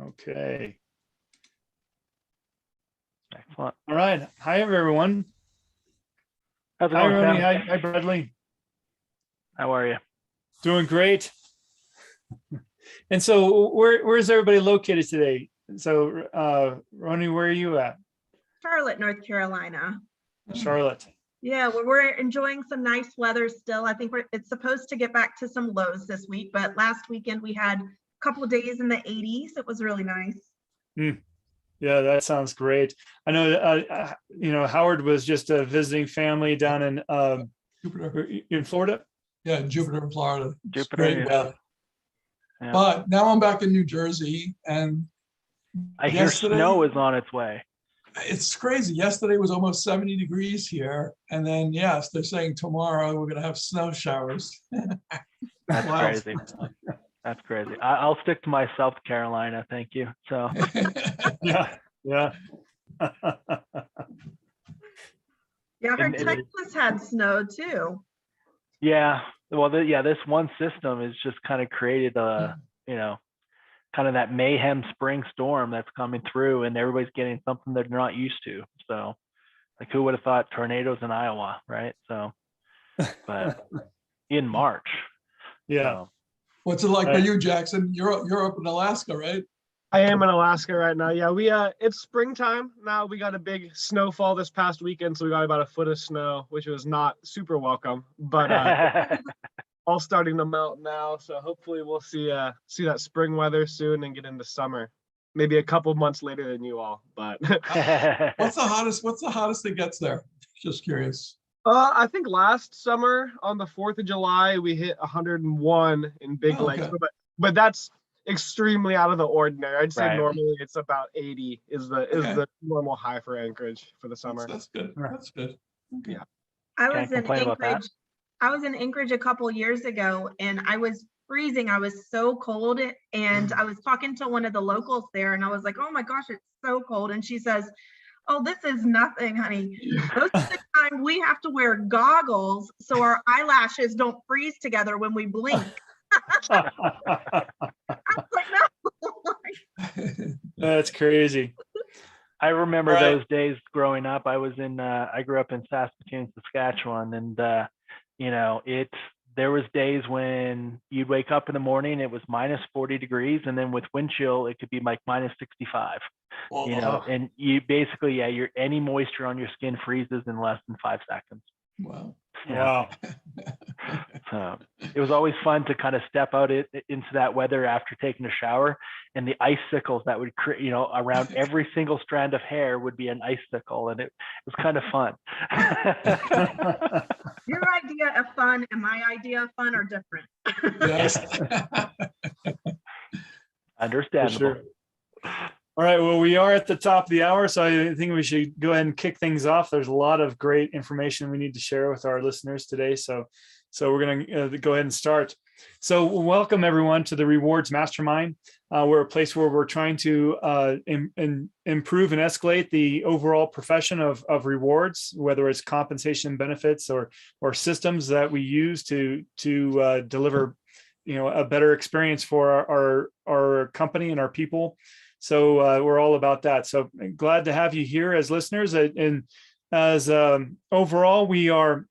Okay. Excellent. All right. Hi, everyone. How's it Hi, going, Ronnie. Sam? Hi, Bradley. How are you? Doing great. And so where's everybody located today? So, Ronnie, where are you at? Charlotte, North Carolina. Charlotte. Yeah, well, we're enjoying some nice weather still. I think it's supposed to get back to some lows this week, but last weekend we had a couple of days in the 80s. It was really nice. Yeah, that sounds great. I know, Howard was just visiting family down Jupiter. in Florida. Yeah, Jupiter, Florida. It's Jupiter, great yeah. weather. Yeah. But now I'm back in New Jersey, and I hear yesterday- snow is on its way. it's crazy. Yesterday was almost 70 degrees here, and then yes, they're saying tomorrow we're going to have snow showers. That's Wow. crazy. That's crazy. I'll stick to my South Carolina. Thank you. So Yeah. Yeah, I heard And- Texas had snow too. yeah, well, this one system is just kind of created a, kind of that mayhem spring storm that's coming through, and everybody's getting something they're not used to. So, like, who would have thought tornadoes in Iowa, right? So, but in March. Yeah. So, What's it like for you, Jackson? You're up in Alaska, right? I am in Alaska right now. Yeah, it's springtime now. We got a big snowfall this past weekend, so we got about a foot of snow, which was not super welcome, but all starting to melt now. So hopefully we'll see that spring weather soon and get into summer. Maybe a couple months later than you all, but What's the hottest it gets there? Just curious. I think last summer on the 4th of July we hit 101 in Big Oh, Lake, okay. but that's extremely out of the ordinary. I'd say Right. normally it's about 80 is the normal high for Anchorage for the summer. That's good. Right. That's good. Okay. Yeah. I Can't was in complain about that. Anchorage. I was in Anchorage a couple years ago and I was freezing. I was so cold, and I was talking to one of the locals there and I was like, oh my gosh, it's so cold. And she says, oh, this is nothing, honey. Most of the time we have to wear goggles so our eyelashes don't freeze together when we blink. I was like, no. That's crazy. I remember Right. those days growing up. I grew up in Saskatoon, Saskatchewan, and there was days when you'd wake up in the morning, it was minus 40 degrees, and then with wind chill, it could be like minus 65. Oh, And you basically, any moisture on your skin freezes in less than 5 seconds. wow. Wow. So it was always fun to kind of step out into that weather after taking a shower, and the icicles that would create, around every single strand of hair would be an icicle, and it was kind of fun. Your idea of fun and my idea of fun are different. Yes. Understandable. sure. All right. Well, we are at the top of the hour, so I think we should go ahead and kick things off. There's a lot of great information we need to share with our listeners today. So we're going to go ahead and start. So welcome everyone to the Rewards Mastermind. We're a place where we're trying to improve and escalate the overall profession of rewards, whether it's compensation benefits or systems that we use to deliver, a better experience for our company and our people. So we're all about that. So glad to have you here as listeners. And as overall, we are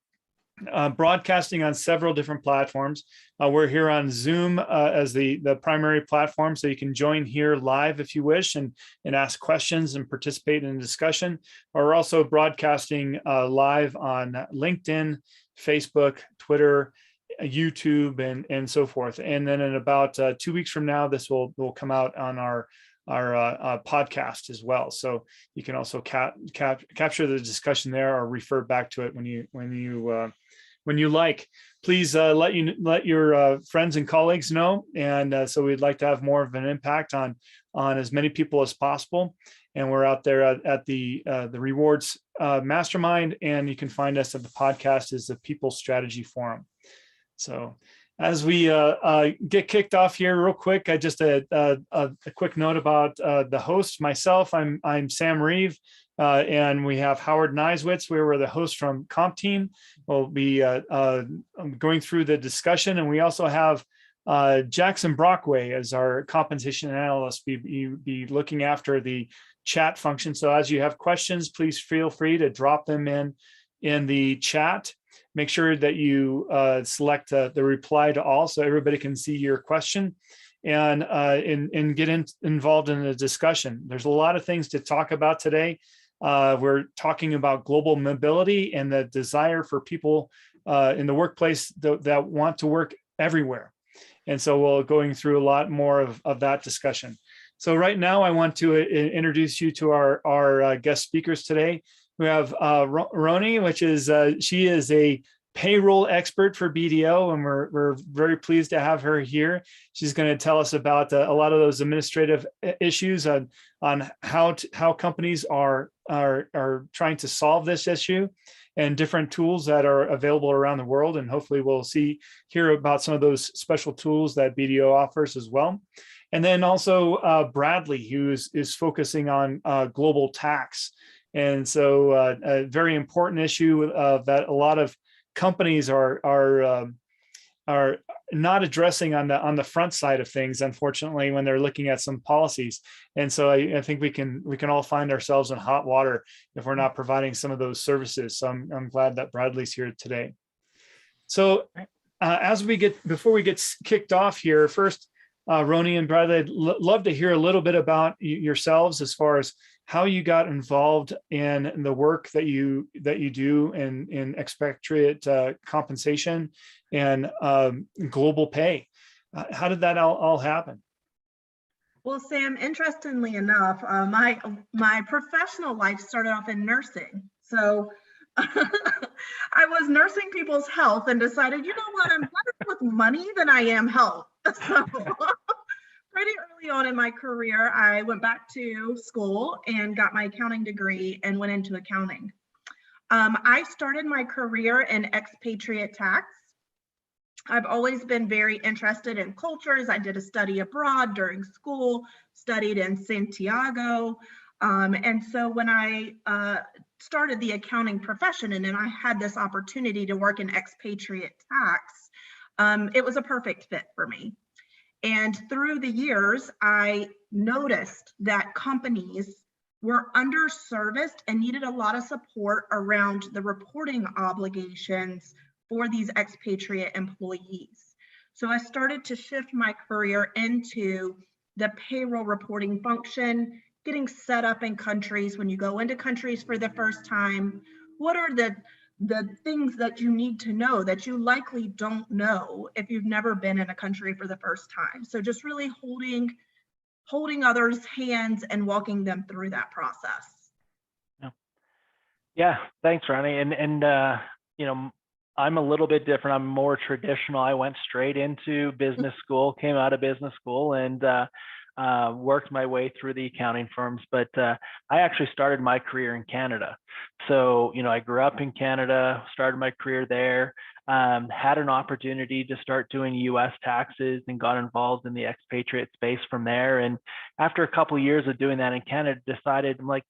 broadcasting on several different platforms. We're here on Zoom as the primary platform, so you can join here live if you wish and ask questions and participate in the discussion. We're also broadcasting live on LinkedIn, Facebook, Twitter, YouTube, and so forth. And then in about 2 weeks from now, this will come out on our podcast as well. So you can also capture the discussion there or refer back to it when you like. Please let your friends and colleagues know. And so we'd like to have more of an impact on as many people as possible. And we're out there at the Rewards Mastermind, and you can find us at the podcast is the People Strategy Forum. So as we get kicked off here real quick, I just a quick note about the host, myself. I'm Sam Reeve, and we have Howard Nisewitz. We were the host from Comp Team. We'll be going through the discussion, and we also have Jackson Brockway as our compensation analyst be looking after the chat function. So as you have questions, please feel free to drop them in the chat. Make sure that you select the reply to all so everybody can see your question and get involved in the discussion. There's a lot of things to talk about today. We're talking about global mobility and the desire for people in the workplace that want to work everywhere. And so we're going through a lot more of that discussion. So right now I want to introduce you to our guest speakers today. We have Roni, which is, she is a payroll expert for BDO, and we're very pleased to have her here. She's going to tell us about a lot of those administrative issues on how companies are trying to solve this issue and different tools that are available around the world. And hopefully we'll hear about some of those special tools that BDO offers as well. And then also Bradley, who is focusing on global tax. And so a very important issue that a lot of companies are not addressing on the front side of things, unfortunately, when they're looking at some policies. And so I think we can all find ourselves in hot water if we're not providing some of those services. So I'm glad that Bradley's here today. So before we get kicked off here, first, Roni and Bradley, I'd love to hear a little bit about yourselves as far as how you got involved in the work that you do in expatriate compensation and global pay. How did that all happen? Well, Sam, interestingly enough, my professional life started off in nursing. So I was nursing people's health and decided, you know what, I'm better with money than I am health. So pretty early on in my career, I went back to school and got my accounting degree and went into accounting. I started my career in expatriate tax. I've always been very interested in cultures. I did a study abroad during school, studied in Santiago. And so when I started the accounting profession and then I had this opportunity to work in expatriate tax, it was a perfect fit for me. And through the years, I noticed that companies were underserviced and needed a lot of support around the reporting obligations for these expatriate employees. So I started to shift my career into the payroll reporting function, getting set up in countries. When you go into countries for the first time, what are the things that you need to know that you likely don't know if you've never been in a country for the first time? So just really holding others' hands and walking them through that process. Yeah, thanks, Ronnie. And you know, I'm a little bit different. I'm more traditional. I went straight into business school, came out of business school, and worked my way through the accounting firms. But I actually started my career in Canada. So, you know, I grew up in Canada, started my career there, had an opportunity to start doing US taxes and got involved in the expatriate space from there. And after a couple of years of doing that in Canada, decided, I'm like,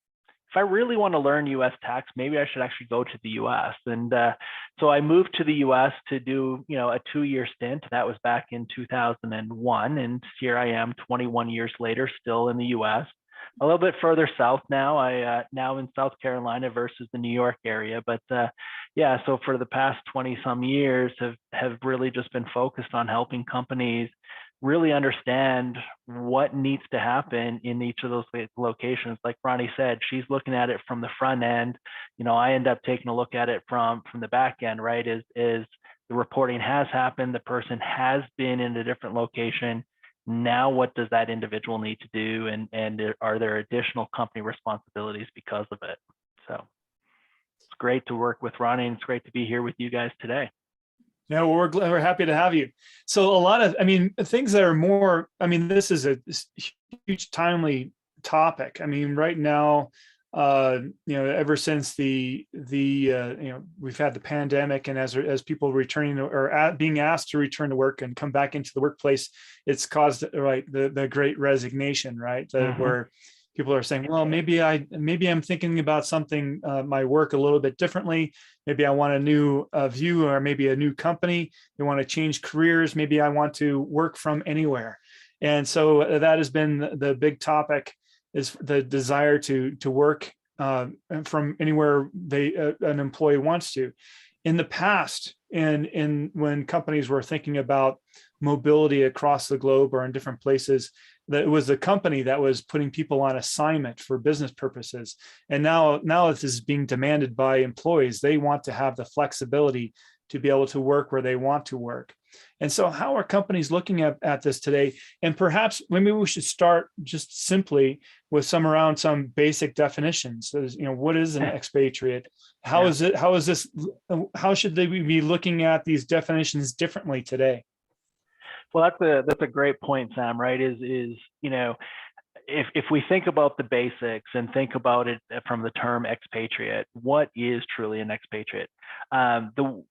if I really want to learn US tax, maybe I should actually go to the US. And so I moved to the US to do, you know, a 2-year stint. That was back in 2001. And here I am 21 years later, still in the US. A little bit further south now. I now in South Carolina versus the New York area. But yeah, so for the past 20 some years have really just been focused on helping companies really understand what needs to happen in each of those locations. Like Ronnie said, she's looking at it from the front end. You know, I end up taking a look at it from the back end, right? Is the reporting has happened, the person has been in a different location. Now, what does that individual need to do? And are there additional company responsibilities because of it? So it's great to work with Ronnie, and it's great to be here with you guys today. Yeah, well, we're happy to have you. So a lot of, I mean, things that are more, I mean, this is a huge timely topic. I mean, right now, you know, ever since the you know, we've had the pandemic, and as people returning or being asked to return to work and come back into the workplace, it's caused, right, the great resignation, right? Where people are saying, well, maybe I'm thinking about something, my work a little bit differently. Maybe I want a new view, or maybe a new company. They want to change careers. Maybe I want to work from anywhere. And so that has been the big topic, is the desire to work from anywhere an employee wants to. In the past, and when companies were thinking about mobility across the globe or in different places, that it was the company that was putting people on assignment for business purposes. And now this is being demanded by employees. They want to have the flexibility to be able to work where they want to work. And so how are companies looking at this today? And perhaps maybe we should start just simply with some basic definitions. So, what is an expatriate? How should they be looking at these definitions differently today? Well, that's a great point, Sam, right? Is if we think about the basics and think about it from the term expatriate, what is truly an expatriate? The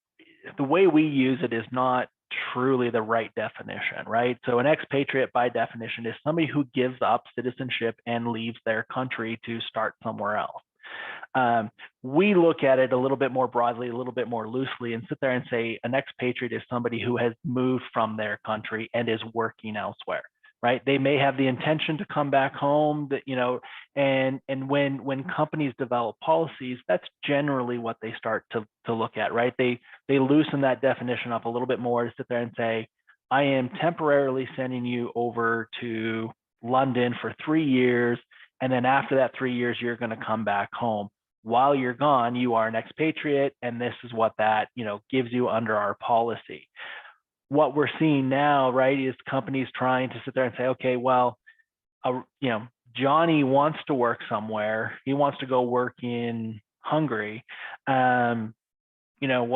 way we use it is not truly the right definition, right? So an expatriate by definition is somebody who gives up citizenship and leaves their country to start somewhere else. We look at it a little bit more broadly, a little bit more loosely, and sit there and say an expatriate is somebody who has moved from their country and is working elsewhere, right? They may have the intention to come back home, and when companies develop policies, that's generally what they start to look at, right? They loosen that definition up a little bit more to sit there and say, I am temporarily sending you over to London for 3 years, and then after that 3 years, you're going to come back home. While you're gone, you are an expatriate, and this is what that gives you under our policy. What we're seeing now, right, is companies trying to sit there and say, okay, well, Johnny wants to work somewhere. He wants to go work in Hungary. Well,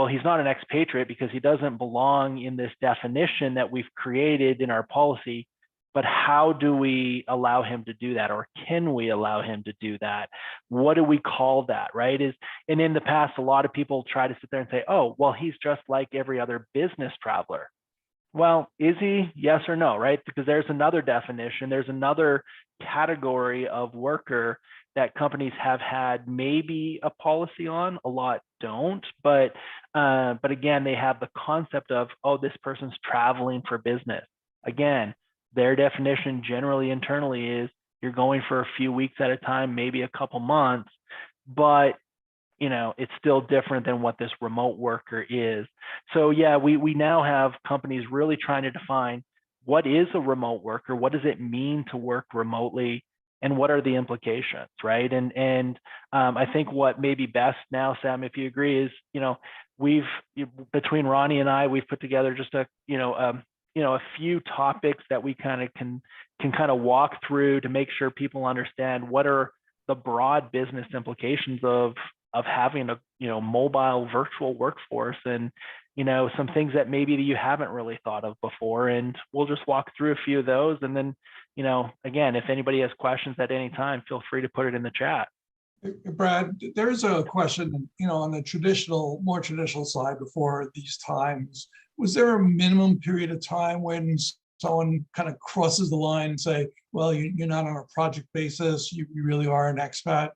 he's not an expatriate because he doesn't belong in this definition that we've created in our policy. But how do we allow him to do that, or can we allow him to do that? What do we call that, right? And in the past, a lot of people try to sit there and say, oh, well, he's just like every other business traveler. Well, is he? Yes or no, right? Because there's another definition. There's another category of worker that companies have had maybe a policy on. A lot don't, but again, they have the concept of, oh, this person's traveling for business. Again, their definition generally internally is you're going for a few weeks at a time, maybe a couple months, but it's still different than what this remote worker is. So yeah, we now have companies really trying to define what is a remote worker, what does it mean to work remotely, and what are the implications, right? And I think what may be best now, Sam, if you agree, is between Ronnie and I, we've put together just a few topics that we kind of can kind of walk through to make sure people understand what are the broad business implications of having a mobile virtual workforce, and some things that maybe you haven't really thought of before. And we'll just walk through a few of those, and then again, if anybody has questions at any time, feel free to put it in the chat. Brad, there's a question, on the more traditional side before these times. Was there a minimum period of time when someone kind of crosses the line and say, well, you're not on a project basis, you really are an expat?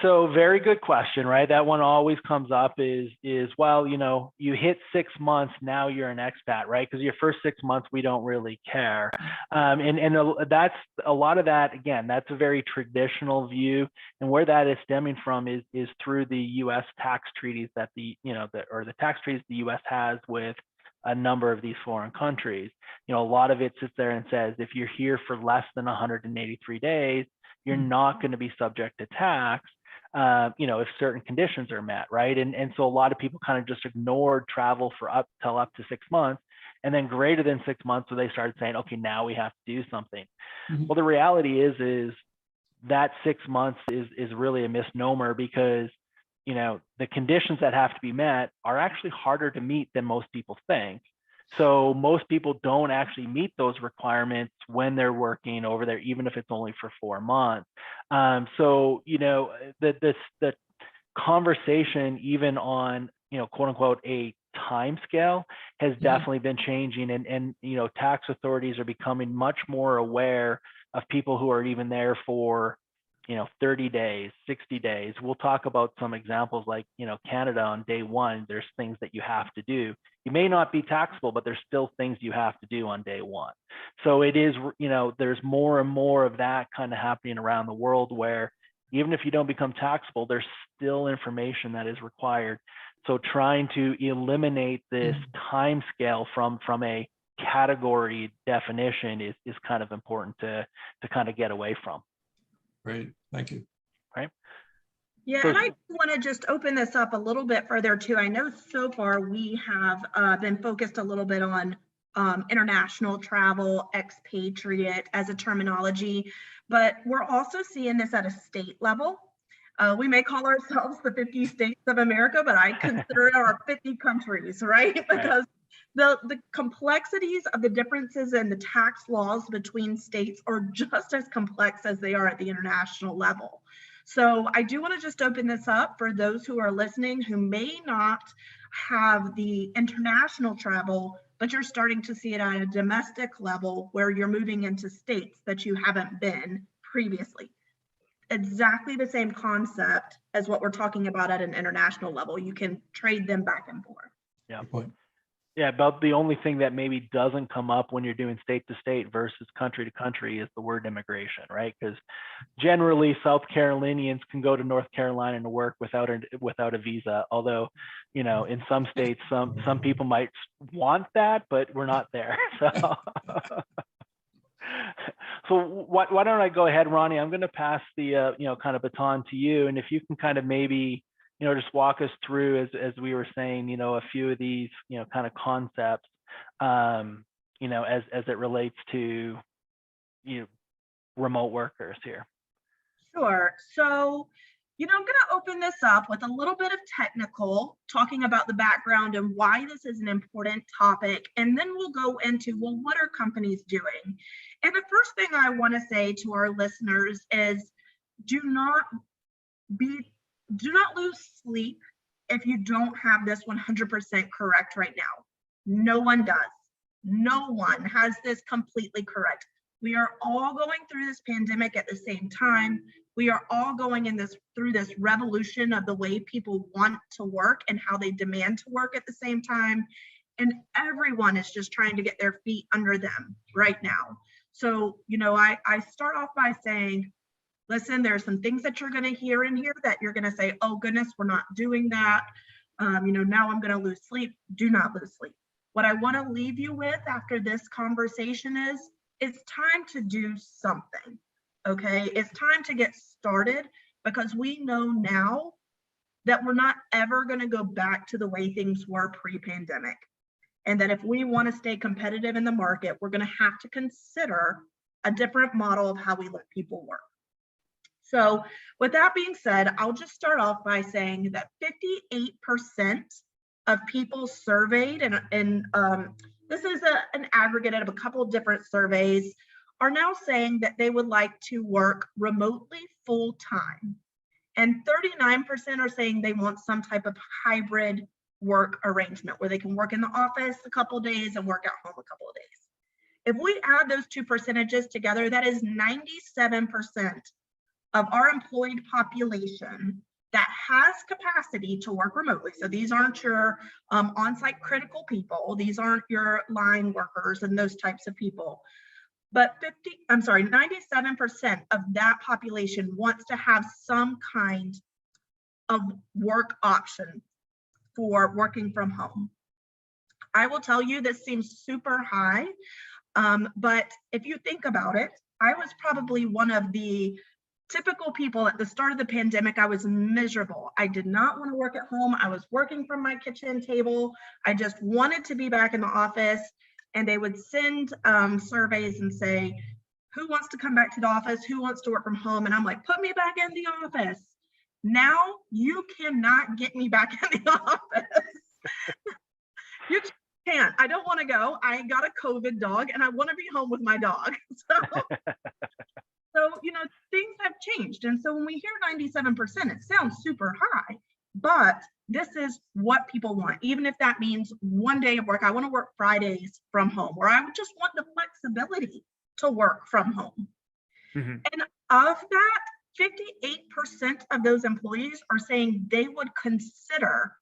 So very good question, right? That one always comes up is well, you hit 6 months, now you're an expat, right? Because your first 6 months, we don't really care. And that's a lot of that, again, that's a very traditional view. And where that is stemming from is through the US tax treaties that the tax treaties the US has with a number of these foreign countries. A lot of it sits there and says, if you're here for less than 183 days, you're not going to be subject to tax. If certain conditions are met, right? And so a lot of people kind of just ignored travel for up to 6 months, and then greater than 6 months, so they started saying, okay, now we have to do something. Mm-hmm. Well, the reality is that 6 months is really a misnomer, because the conditions that have to be met are actually harder to meet than most people think. So most people don't actually meet those requirements when they're working over there, even if it's only for 4 months. So the conversation, even on quote unquote a time scale has Mhm. definitely been changing, and you know, tax authorities are becoming much more aware of people who are even there for, you know, 30 days, 60 days. We'll talk about some examples like, you know, Canada on day one, there's things that you have to do. You may not be taxable, but there's still things you have to do on day one. So it is, you know, there's more and more of that kind of happening around the world where even if you don't become taxable, there's still information that is required. So trying to eliminate this time scale from a category definition is kind of important to kind of get away from. Great, thank you. Yeah, So- and I want to just open this up a little bit further too. I know so far we have been focused a little bit on international travel, expatriate as a terminology, but we're also seeing this at a state level. We may call ourselves the 50 states of America, but I consider it our 50 countries, right? Because the complexities of the differences in the tax laws between states are just as complex as they are at the international level. So I do want to just open this up for those who are listening who may not have the international travel, but you're starting to see it at a domestic level where you're moving into states that you haven't been previously. Exactly the same concept as what we're talking about at an international level. You can trade them back and forth. Yeah. Good point. Yeah, about the only thing that maybe doesn't come up when you're doing state to state versus country to country is the word immigration, right? Because generally South Carolinians can go to North Carolina to work without a visa. Although, you know, in some states, some people might want that, but we're not there. So why don't I go ahead, Ronnie? I'm going to pass the you know, kind of baton to you, and if you can kind of maybe, you know, just walk us through, as we were saying, you know, a few of these, you know, kind of concepts, you know, as it relates to, you know, remote workers here. Sure. So, you know, I'm going to open this up with a little bit of technical, talking about the background and why this is an important topic. And then we'll go into, well, what are companies doing? And the first thing I want to say to our listeners is do not lose sleep if you don't have this 100% correct right now. No one does. No one has this completely correct. We are all going through this pandemic at the same time. We are all going through this revolution of the way people want to work and how they demand to work at the same time. And everyone is just trying to get their feet under them right now. So, you know, I start off by saying, listen, there are some things that you're going to hear in here that you're going to say, oh goodness, we're not doing that. You know, now I'm going to lose sleep. Do not lose sleep. What I want to leave you with after this conversation is, it's time to do something. Okay, it's time to get started, because we know now that we're not ever going to go back to the way things were pre-pandemic. And that if we want to stay competitive in the market, we're going to have to consider a different model of how we let people work. So with that being said, I'll just start off by saying that 58% of people surveyed, and this is an aggregate of a couple of different surveys, are now saying that they would like to work remotely full time. And 39% are saying they want some type of hybrid work arrangement where they can work in the office a couple of days and work at home a couple of days. If we add those two percentages together, that is 97% of our employed population that has capacity to work remotely. So these aren't your on-site critical people. These aren't your line workers and those types of people. But 97% of that population wants to have some kind of work option for working from home. I will tell you, this seems super high, but if you think about it, I was probably one of the typical people at the start of the pandemic. I was miserable. I did not want to work at home. I was working from my kitchen table. I just wanted to be back in the office. And they would send surveys and say, who wants to come back to the office? Who wants to work from home? And I'm like, put me back in the office. Now you cannot get me back in the office. You can't. I don't want to go. I got a COVID dog and I want to be home with my dog. So, you know, things have changed. And so when we hear 97%, it sounds super high, but this is what people want, even if that means one day of work. I want to work Fridays from home, or I just want the flexibility to work from home. Mhm. And of that, 58% of those employees are saying they would consider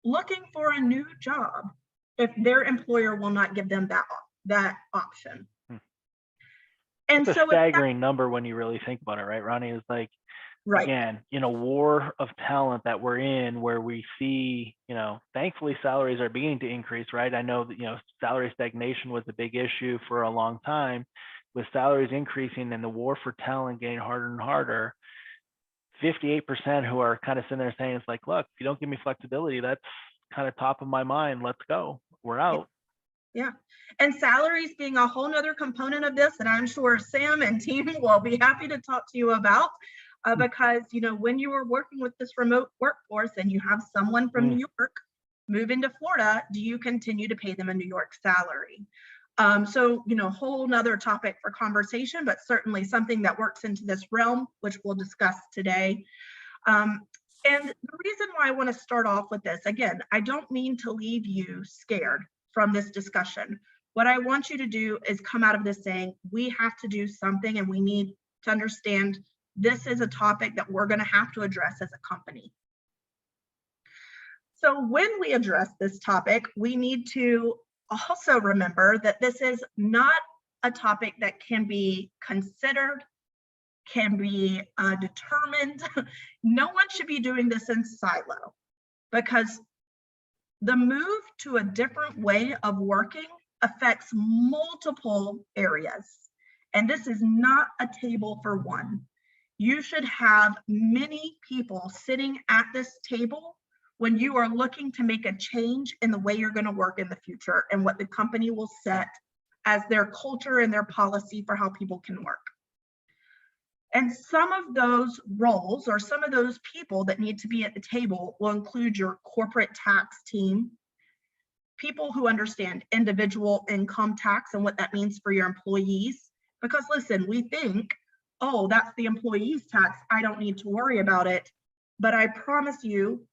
looking for a new job if their employer will not give them that option. And It's a so if that, staggering number when you really think about it, right, Ronnie? It's like, right, again, in a war of talent that we're in, where we see, thankfully salaries are beginning to increase, right? I know that, salary stagnation was a big issue for a long time. With salaries increasing and the war for talent getting harder and harder, 58% who are kind of sitting there saying, it's like, look, if you don't give me flexibility, that's kind of top of my mind. Let's go. We're out. yeah. And salaries being a whole nother component of this, and I'm sure Sam and team will be happy to talk to you about, because, when you are working with this remote workforce and you have someone from New York move into Florida, do you continue to pay them a New York salary? So, whole nother topic for conversation, but certainly something that works into this realm, which we'll discuss today. And the reason why I want to start off with this, again, I don't mean to leave you scared from this discussion. What I want you to do is come out of this saying, we have to do something, and we need to understand this is a topic that we're going to have to address as a company. So when we address this topic, we need to also remember that this is not a topic that can be considered, can be determined. No one should be doing this in silo, because the move to a different way of working affects multiple areas. And this is not a table for one. You should have many people sitting at this table when you are looking to make a change in the way you're going to work in the future and what the company will set as their culture and their policy for how people can work. And some of those roles, or some of those people that need to be at the table, will include your corporate tax team, people who understand individual income tax and what that means for your employees. Because listen, we think, oh, that's the employee's tax, I don't need to worry about it. But I promise you,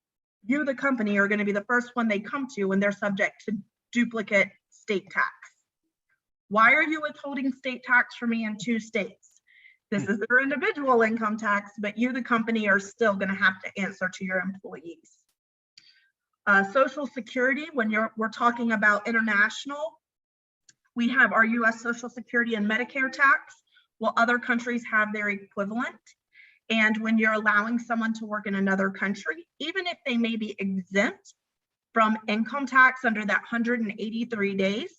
you, the company, are going to be the first one they come to when they're subject to duplicate state tax. Why are you withholding state tax from me in 2 states? This is their individual income tax, but you, the company, are still going to have to answer to your employees. Social Security, when we're talking about international, we have our US Social Security and Medicare tax, while other countries have their equivalent. And when you're allowing someone to work in another country, even if they may be exempt from income tax under that 183 days,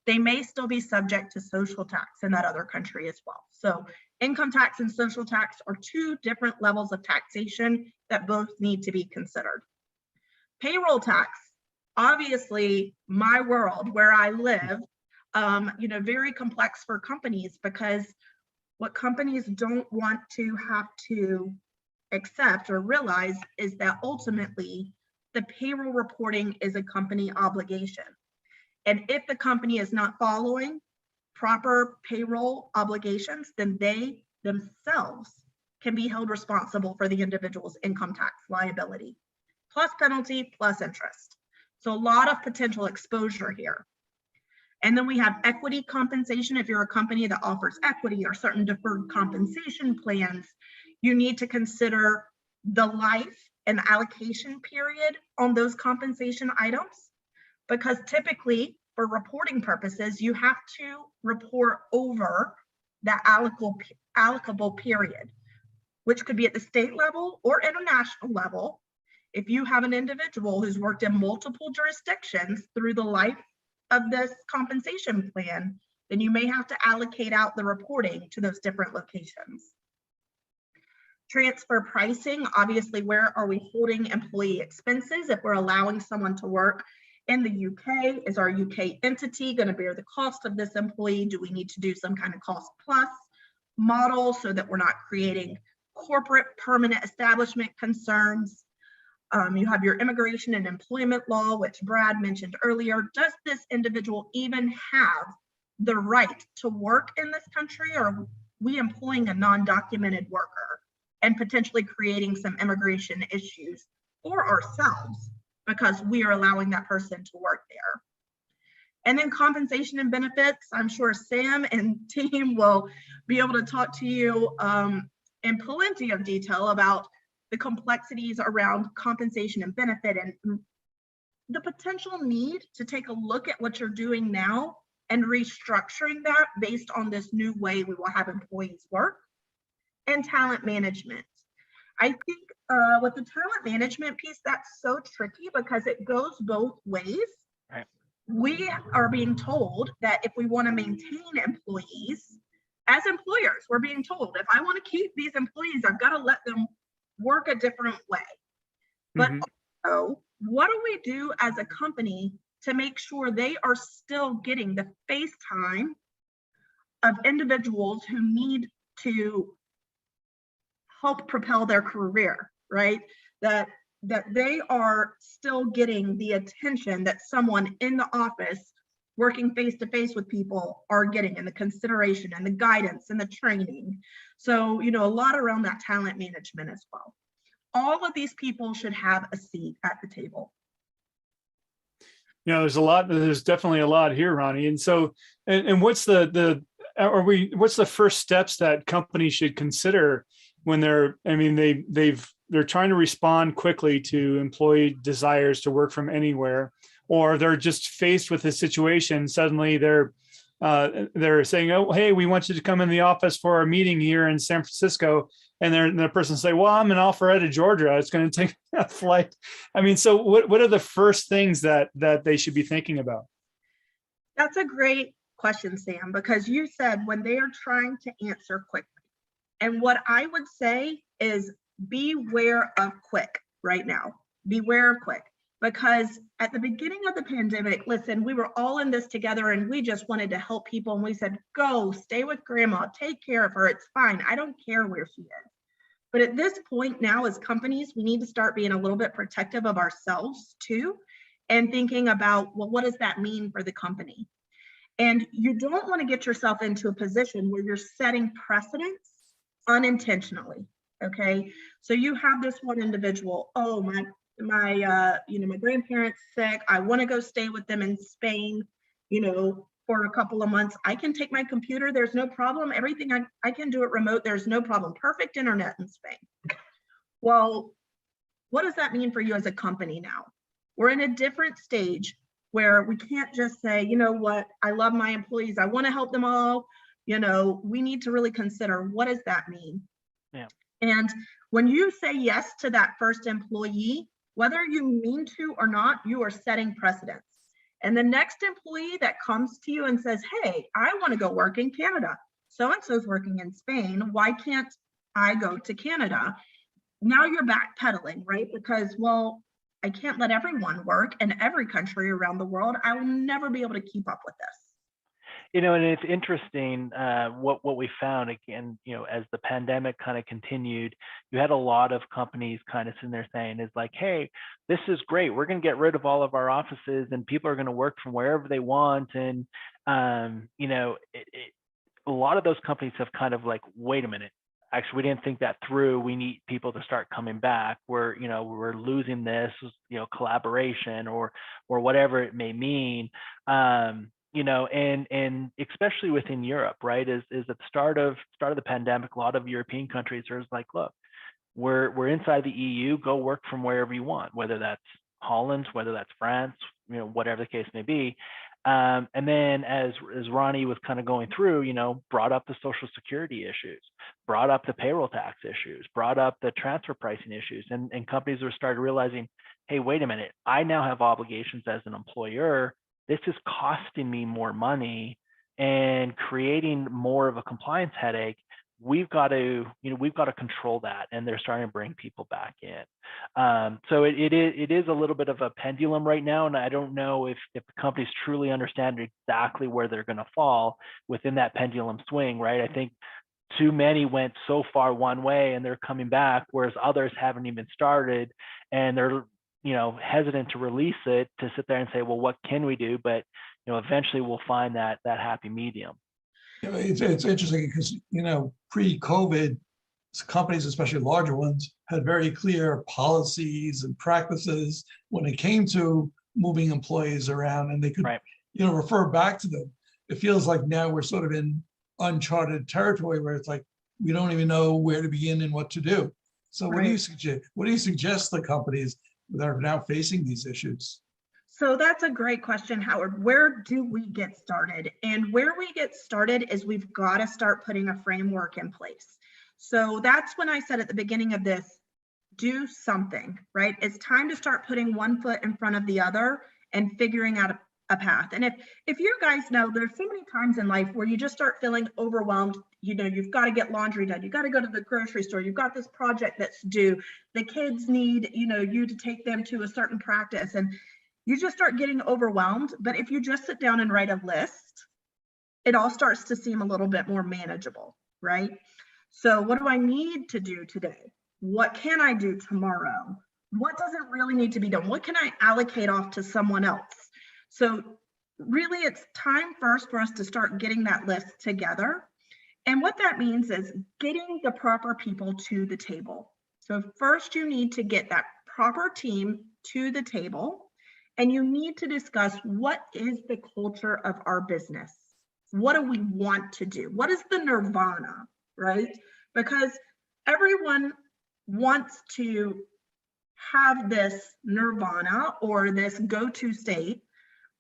they may still be subject to social tax in that other country as well. So income tax and social tax are 2 different levels of taxation that both need to be considered. Payroll tax, obviously my world where I live, very complex for companies, because what companies don't want to have to accept or realize is that ultimately the payroll reporting is a company obligation. And if the company is not following proper payroll obligations, then they themselves can be held responsible for the individual's income tax liability, plus penalty, plus interest. So a lot of potential exposure here. And then we have equity compensation. If you're a company that offers equity or certain deferred compensation plans, you need to consider the life and allocation period on those compensation items, because typically for reporting purposes, you have to report over that allocable period, which could be at the state level or international level. If you have an individual who's worked in multiple jurisdictions through the life of this compensation plan, then you may have to allocate out the reporting to those different locations. Transfer pricing, obviously, where are we holding employee expenses? If we're allowing someone to work in the UK, is our UK entity going to bear the cost of this employee? Do we need to do some kind of cost plus model so that we're not creating corporate permanent establishment concerns? You have your immigration and employment law, which Brad mentioned earlier. Does this individual even have the right to work in this country, or are we employing a non-documented worker and potentially creating some immigration issues for ourselves because we are allowing that person to work there. And then compensation and benefits, I'm sure Sam and team will be able to talk to you in plenty of detail about the complexities around compensation and benefit and the potential need to take a look at what you're doing now and restructuring that based on this new way we will have employees work. And talent management. I think with the talent management piece, that's so tricky because it goes both ways. Right. We are being told that if we want to maintain employees, as employers, we're being told if I want to keep these employees, I've got to let them work a different way. But also, what do we do as a company to make sure they are still getting the face time of individuals who need to help propel their career, right? That they are still getting the attention that someone in the office working face to face with people are getting, and the consideration and the guidance and the training. So, a lot around that talent management as well. All of these people should have a seat at the table. There's definitely a lot here, Ronnie. And so, and what's what's the first steps that companies should consider when they're trying to respond quickly to employee desires to work from anywhere, or they're just faced with a situation. Suddenly they're saying, oh, hey, we want you to come in the office for a meeting here in San Francisco. And the person say, well, I'm in Alpharetta, Georgia. It's going to take a flight. So what are the first things that they should be thinking about? That's a great question, Sam, because you said when they are trying to answer quickly. And what I would say is beware of quick right now. Beware of quick, because at the beginning of the pandemic, listen, we were all in this together and we just wanted to help people. And we said, go stay with grandma, take care of her. It's fine. I don't care where she is. But at this point now, as companies, we need to start being a little bit protective of ourselves too, and thinking about, well, what does that mean for the company? And you don't want to get yourself into a position where you're setting precedents unintentionally. Okay. So you have this one individual, oh, my grandparents sick. I want to go stay with them in Spain, for a couple of months. I can take my computer. There's no problem. Everything I can do it remote. There's no problem. Perfect internet in Spain. Well, what does that mean for you as a company now? We're in a different stage where we can't just say, you know what, I love my employees. I want to help them all. We need to really consider, what does that mean? Yeah. And when you say yes to that first employee, whether you mean to or not, you are setting precedents. And the next employee that comes to you and says, hey, I want to go work in Canada. So-and-so's working in Spain. Why can't I go to Canada? Now you're backpedaling, right? Because, well, I can't let everyone work in every country around the world. I will never be able to keep up with this. And it's interesting what we found again, as the pandemic kind of continued, you had a lot of companies kind of sitting there saying, is like, hey, this is great. We're going to get rid of all of our offices and people are going to work from wherever they want. And, a lot of those companies have kind of like, wait a minute, actually, we didn't think that through. We need people to start coming back. We're losing this, collaboration or whatever it may mean. And especially within Europe, right, is at the start of the pandemic, a lot of European countries are like, look, we're inside the EU, go work from wherever you want, whether that's Holland, whether that's France, whatever the case may be. And then as Ronnie was kind of going through, brought up the Social Security issues, brought up the payroll tax issues, brought up the transfer pricing issues, and companies were started realizing, hey, wait a minute, I now have obligations as an employer. This is costing me more money and creating more of a compliance headache. We've got to control that, and they're starting to bring people back in. So it is a little bit of a pendulum right now, and I don't know if the companies truly understand exactly where they're going to fall within that pendulum swing, right? I think too many went so far one way, and they're coming back, whereas others haven't even started, and they're hesitant to release it, to sit there and say, well, what can we do? But, eventually we'll find that happy medium. It's interesting because, pre-COVID, companies, especially larger ones, had very clear policies and practices when it came to moving employees around, and they could, Right. refer back to them. It feels like now we're sort of in uncharted territory where it's like we don't even know where to begin and what to do. So what do you Right. suggest? What do you suggest the companies that are now facing these issues? So that's a great question, Howard. Where do we get started? And where we get started is we've got to start putting a framework in place. So that's when I said at the beginning of this, do something, right? It's time to start putting one foot in front of the other and figuring out a path. And if you guys know, there's so many times in life where you just start feeling overwhelmed. You've got to get laundry done. You got to go to the grocery store. You've got this project that's due. The kids need, you to take them to a certain practice, and you just start getting overwhelmed. But if you just sit down and write a list, it all starts to seem a little bit more manageable, right? So what do I need to do today? What can I do tomorrow? What doesn't really need to be done? What can I allocate off to someone else? So really, it's time first for us to start getting that list together. And what that means is getting the proper people to the table. So first you need to get that proper team to the table, and you need to discuss what is the culture of our business? What do we want to do? What is the nirvana, right? Because everyone wants to have this nirvana or this go-to state.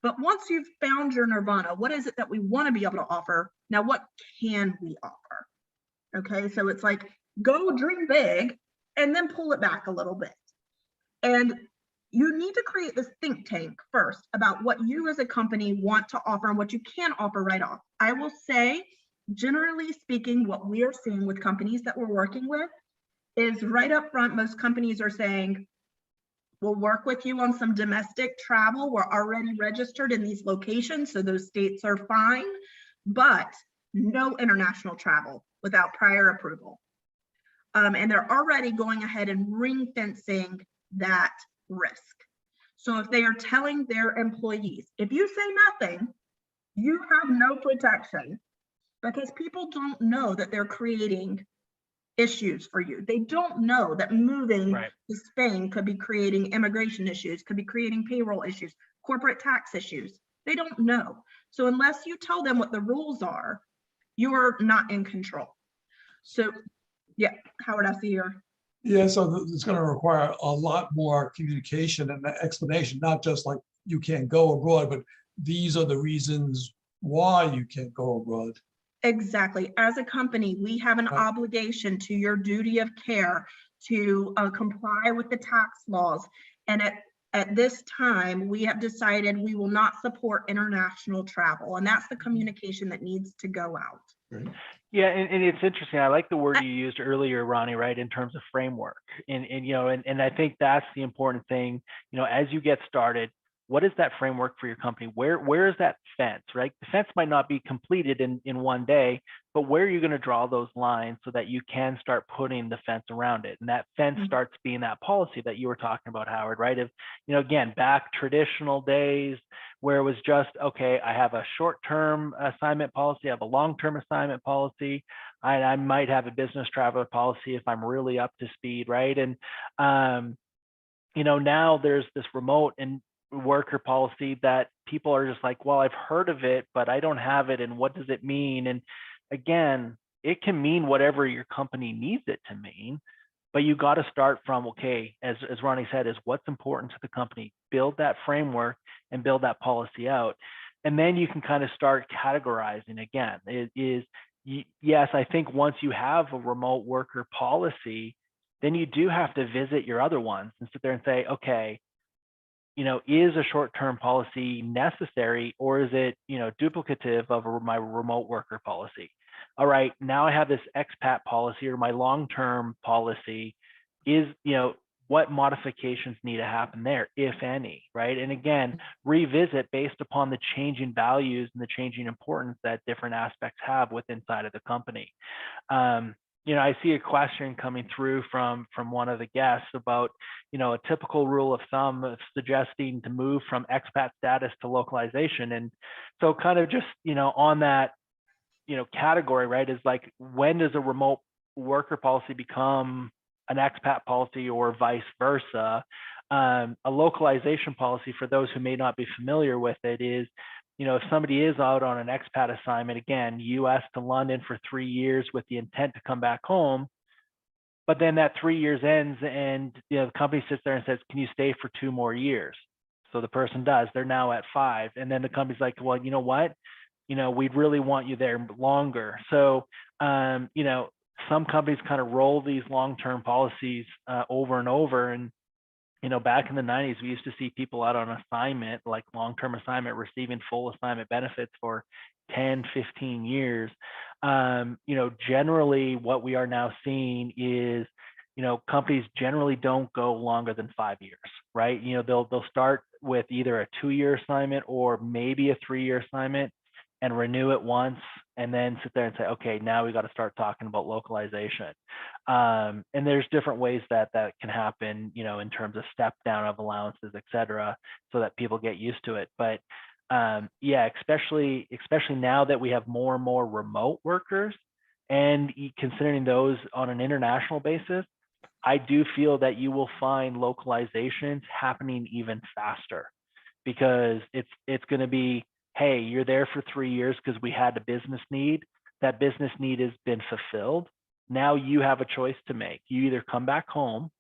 But once you've found your nirvana, what is it that we want to be able to offer? Now, what can we offer? Okay, so it's like, go dream big and then pull it back a little bit. And you need to create this think tank first about what you as a company want to offer and what you can offer right off. I will say, generally speaking, what we are seeing with companies that we're working with is right up front, most companies are saying, we'll work with you on some domestic travel. We're already registered in these locations, so those states are fine, but no international travel without prior approval. And they're already going ahead and ring fencing that risk. So if they are telling their employees, if you say nothing, you have no protection, because people don't know that they're creating issues for you. They don't know that moving Right. to Spain could be creating immigration issues, could be creating payroll issues, corporate tax issues. They don't know. So unless you tell them what the rules are, you're not in control. So yeah, Howard, I see your. Yeah, so it's going to require a lot more communication and explanation, not just like you can't go abroad, but these are the reasons why you can't go abroad. Exactly. As a company, we have an Right. obligation to your duty of care to comply with the tax laws. And at this time, we have decided we will not support international travel. And that's the communication that needs to go out. Right. Yeah, and it's interesting. I like the word you used earlier, Ronnie, right, in terms of framework. And I think that's the important thing, as you get started, what is that framework for your company? Where is that fence, right? The fence might not be completed in one day, but where are you going to draw those lines so that you can start putting the fence around it? And that fence starts being that policy that you were talking about, Howard, right? If, again, back traditional days where it was just, okay, I have a short-term assignment policy, I have a long-term assignment policy, I might have a business traveler policy if I'm really up to speed, right? And, now there's this remote and worker policy that people are just like, well, I've heard of it, but I don't have it. And what does it mean? And again, it can mean whatever your company needs it to mean, but you got to start from, okay, as Ronnie said, is what's important to the company, build that framework and build that policy out. And then you can kind of start categorizing again. Yes, I think once you have a remote worker policy, then you do have to visit your other ones and sit there and say, okay, is a short-term policy necessary, or is it, duplicative of my remote worker policy? All right, now I have this expat policy or my long-term policy. Is, what modifications need to happen there, if any, right? And again, revisit based upon the changing values and the changing importance that different aspects have within inside of the company. I see a question coming through from one of the guests about, a typical rule of thumb of suggesting to move from expat status to localization. And so kind of just, on that, category, right, is like, when does a remote worker policy become an expat policy or vice versa. A localization policy, for those who may not be familiar with it, is, you know, if somebody is out on an expat assignment, again, US to London for 3 years with the intent to come back home, but then that 3 years ends and, you know, the company sits there and says, can you stay for 2 more years? So the person does, they're now at 5. And then the company's like, well, you know what? You know, we'd really want you there longer. So, you know, some companies kind of roll these long-term policies over and over. And, you know, back in the 90s, we used to see people out on assignment, like long-term assignment, receiving full assignment benefits for 10, 15 years. You know, generally what we are now seeing is, you know, companies generally don't go longer than 5 years, right? You know, they'll start with either a 2-year assignment or maybe a 3-year assignment and renew it once, and then sit there and say, okay, now we got to start talking about localization. And there's different ways that can happen, you know, in terms of step down of allowances, et cetera, so that people get used to it. But yeah, especially now that we have more and more remote workers, and considering those on an international basis, I do feel that you will find localizations happening even faster, because it's going to be, hey, you're there for 3 years because we had a business need. That business need has been fulfilled. Now you have a choice to make. You either come back home,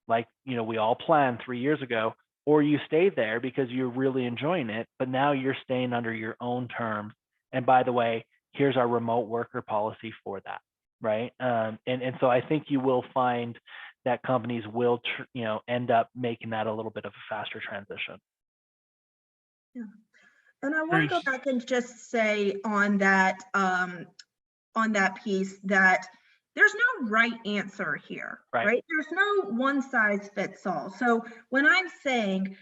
like, you know, we all planned 3 years ago, or you stay there because you're really enjoying it, but now you're staying under your own terms. And by the way, here's our remote worker policy for that, right? And so I think you will find that companies will, you know, end up making that a little bit of a faster transition. Yeah. And I want to go back and just say on that piece that there's no right answer here, right? There's no one size fits all. So when I'm saying,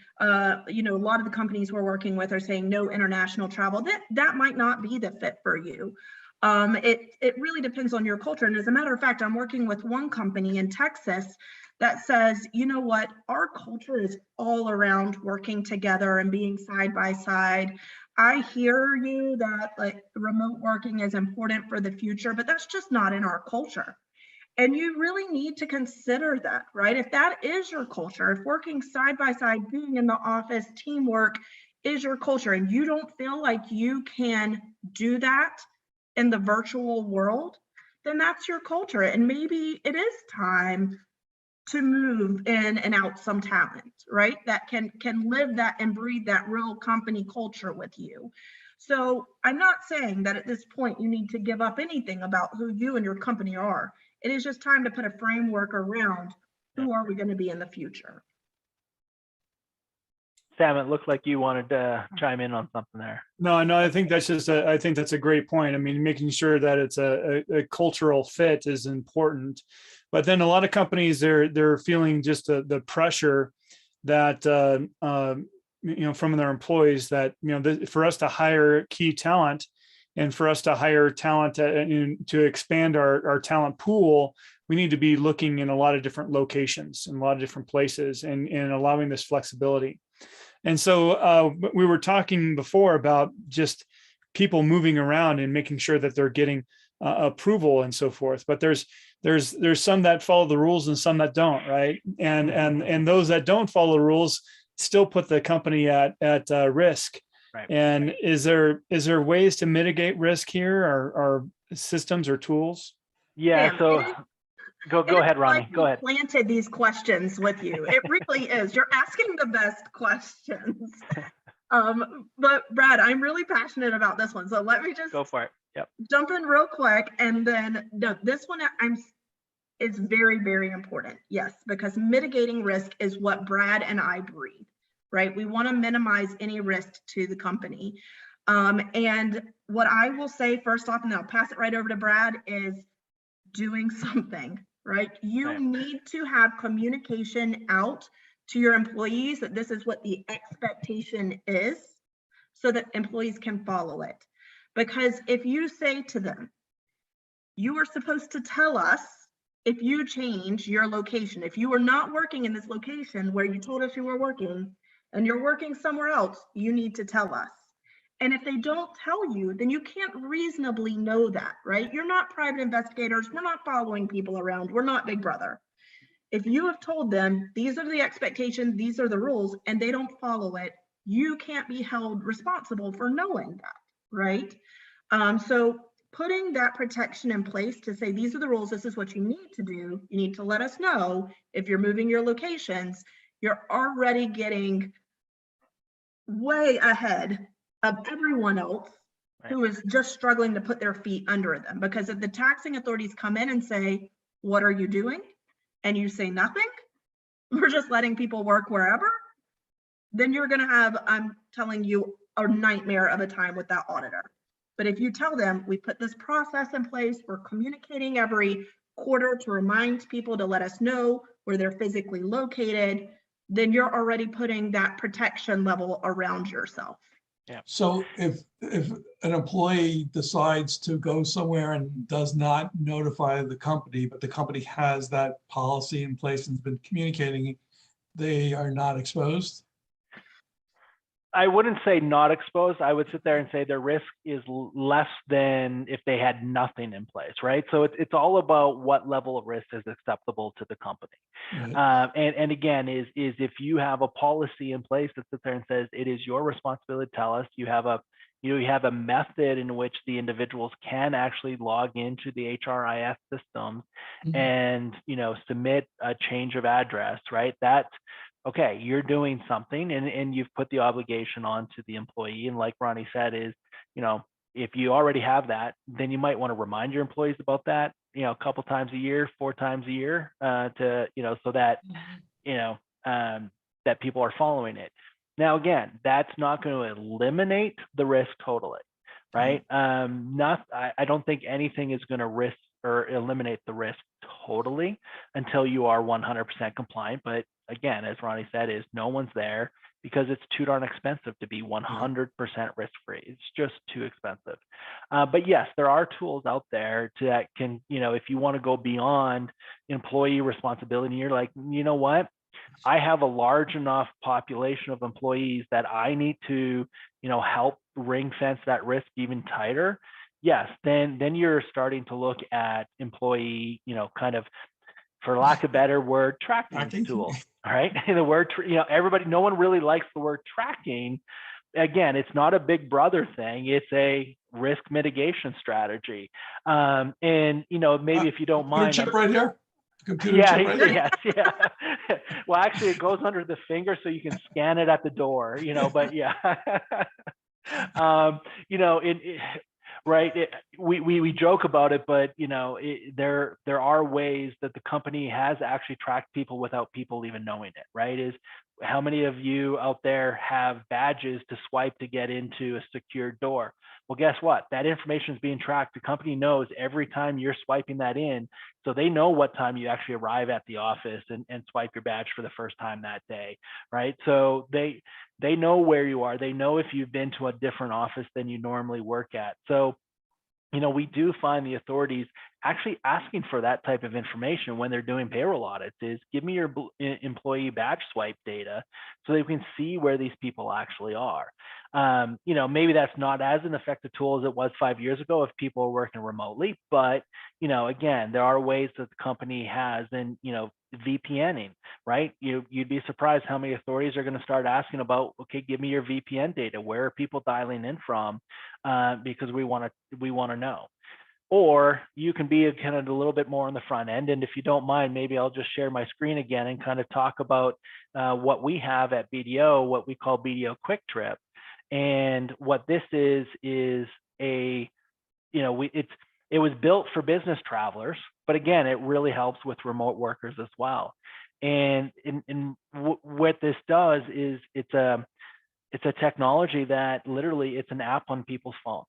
you know, a lot of the companies we're working with are saying no international travel, that might not be the fit for you. It really depends on your culture. And as a matter of fact, I'm working with one company in Texas that says, you know what, our culture is all around working together and being side by side. I hear you that like remote working is important for the future, but that's just not in our culture. And you really need to consider that, right? If that is your culture, if working side by side, being in the office, teamwork is your culture, and you don't feel like you can do that in the virtual world, then that's your culture. And maybe it is time to move in and out some talent, right? That can live that and breathe that real company culture with you. So I'm not saying that at this point you need to give up anything about who you and your company are. It is just time to put a framework around who are we going to be in the future. Sam, it looked like you wanted to chime in on something there. No, I think that's just I think that's a great point. I mean, making sure that it's a cultural fit is important. But then a lot of companies, they're feeling just the pressure that you know, from their employees, that, you know, for us to hire key talent and for us to hire talent to expand our talent pool, we need to be looking in a lot of different locations and a lot of different places, and allowing this flexibility. And so we were talking before about just people moving around and making sure that they're getting approval and so forth. But there's some that follow the rules and some that don't, right? And those that don't follow the rules still put the company at risk. Right. And is there ways to mitigate risk here, or systems or tools? Yeah. Sam, So go ahead, Ronnie. Like go ahead. Planted these questions with you. It really is. You're asking the best questions. But Brad, I'm really passionate about this one. So let me just go for it. Yep. Jump in real quick. And then this one is very, very important. Yes, because mitigating risk is what Brad and I breathe, right? We want to minimize any risk to the company. And what I will say first off, and then I'll pass it right over to Brad, is doing something, right? You need to have communication out to your employees that this is what the expectation is, so that employees can follow it. Because if you say to them, you are supposed to tell us if you change your location, if you are not working in this location where you told us you were working and you're working somewhere else, you need to tell us. And if they don't tell you, then you can't reasonably know that, right? You're not private investigators. We're not following people around. We're not Big Brother. If you have told them these are the expectations, these are the rules, and they don't follow it, you can't be held responsible for knowing that, right? So putting that protection in place to say, these are the rules, this is what you need to do. You need to let us know if you're moving your locations. You're already getting way ahead of everyone else who is just struggling to put their feet under them. Because if the taxing authorities come in and say, what are you doing? And you say nothing, we're just letting people work wherever, then you're going to have, I'm telling you, a nightmare of a time with that auditor. But if you tell them, we put this process in place, we're communicating every quarter to remind people to let us know where they're physically located, then you're already putting that protection level around yourself. So if an employee decides to go somewhere and does not notify the company, but the company has that policy in place and has been communicating, they are not exposed? I wouldn't say not exposed. I would sit there and say their risk is less than if they had nothing in place, right? So it's all about what level of risk is acceptable to the company. Right. And again, is if you have a policy in place that sits there and says it is your responsibility to tell us, you have a method in which the individuals can actually log into the HRIS system and submit a change of address, right? That's okay, you're doing something and you've put the obligation onto the employee. And like Ronnie said, is, if you already have that, then you might want to remind your employees about that, a couple times a year, 4 times a year, to, so that, that people are following it. Now, again, that's not going to eliminate the risk totally, right? I don't think anything is going to risk or eliminate the risk totally until you are 100% compliant. But again, as Ronnie said, is no one's there because it's too darn expensive to be 100% risk-free. It's just too expensive. But yes, there are tools out there that can, if you want to go beyond employee responsibility, you're like, you know what? I have a large enough population of employees that I need to, help ring fence that risk even tighter. Yes, then you're starting to look at employee, kind of, for lack of a better word, tracking tools. All right, the word, everybody, no one really likes the word tracking. Again, it's not a Big Brother thing; it's a risk mitigation strategy. And maybe if you don't mind, chip right here. Computer yeah, chip right here. yes, yeah. Well, actually, it goes under the finger, so you can scan it at the door. But yeah, right. We joke about it, but there are ways that the company has actually tracked people without people even knowing it. Right? Is how many of you out there have badges to swipe to get into a secured door? Well, guess what? That information is being tracked. The company knows every time you're swiping that in, so they know what time you actually arrive at the office and swipe your badge for the first time that day, right? So they know where you are. They know if you've been to a different office than you normally work at. So, we do find the authorities actually asking for that type of information when they're doing payroll audits is give me your employee badge swipe data so that we can see where these people actually are. Maybe that's not as an effective tool as it was 5 years ago if people are working remotely, but, again, there are ways that the company has and, VPNing, right? You'd be surprised how many authorities are going to start asking about, okay, give me your VPN data. Where are people dialing in from? Because we want to know. Or you can be kind of a little bit more on the front end. And if you don't mind, maybe I'll just share my screen again and kind of talk about what we have at BDO, what we call BDO Quick Trip. And what this is a, it was built for business travelers, but again, it really helps with remote workers as well. And what this does is it's a technology that literally it's an app on people's phone,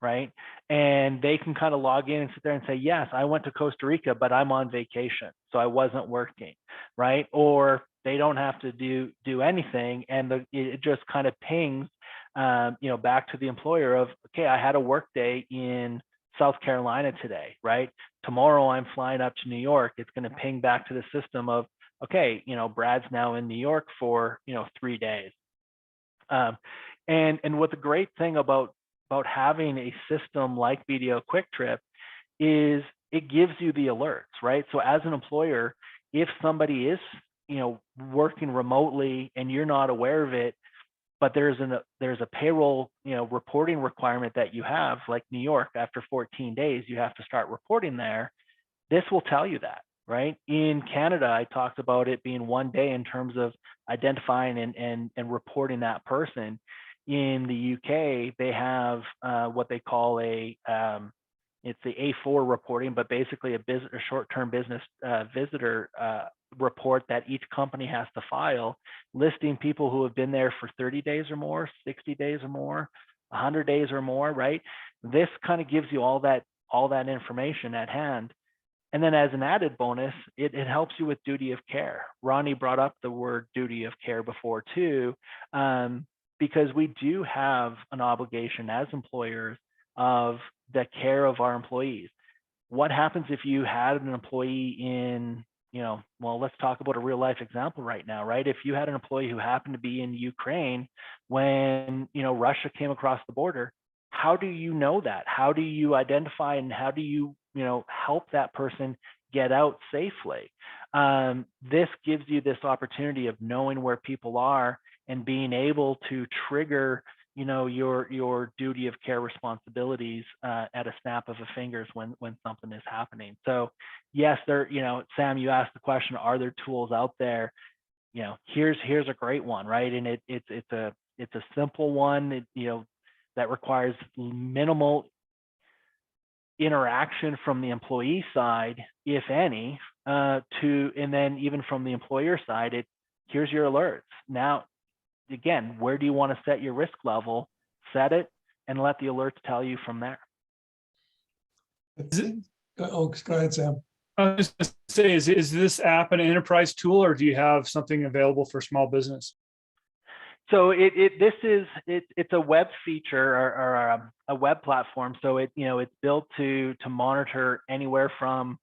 right? And they can kind of log in and sit there and say, yes, I went to Costa Rica, but I'm on vacation, so I wasn't working, right? Or they don't have to do anything, and it just kind of pings, back to the employer of, okay, I had a work day in South Carolina today, right? Tomorrow I'm flying up to New York. It's going to ping back to the system of, okay, Brad's now in New York for, 3 days. And what the great thing about having a system like BDO Quick Trip is it gives you the alerts, right? So as an employer, if somebody is, working remotely and you're not aware of it, but there's a payroll, reporting requirement that you have, like New York, after 14 days, you have to start reporting there. This will tell you that, right? In Canada, I talked about it being 1 day in terms of identifying and reporting that person. In the UK, they have what they call it's the A4 reporting, but basically a short-term business visitor report that each company has to file, listing people who have been there for 30 days or more, 60 days or more, 100 days or more, right? This kind of gives you all that information at hand. And then as an added bonus, it helps you with duty of care. Ronnie brought up the word duty of care before too, because we do have an obligation as employers of the care of our employees. What happens if you had an employee in, well, let's talk about a real life example right now, right? If you had an employee who happened to be in Ukraine when, Russia came across the border, how do you know that? How do you identify and how do you, help that person get out safely? This gives you this opportunity of knowing where people are and being able to trigger, your duty of care responsibilities at a snap of a fingers when something is happening. So yes, Sam, you asked the question, are there tools out there? Here's a great one, right? And it's a simple one, that requires minimal interaction from the employee side, if any, and then even from the employer side, here's your alerts. Now, again, where do you want to set your risk level? Set it and let the alerts tell you from there. Go ahead, Sam. I was just going to say, is this app an enterprise tool, or do you have something available for small business? So it's a web feature or a web platform. So it's built to monitor anywhere from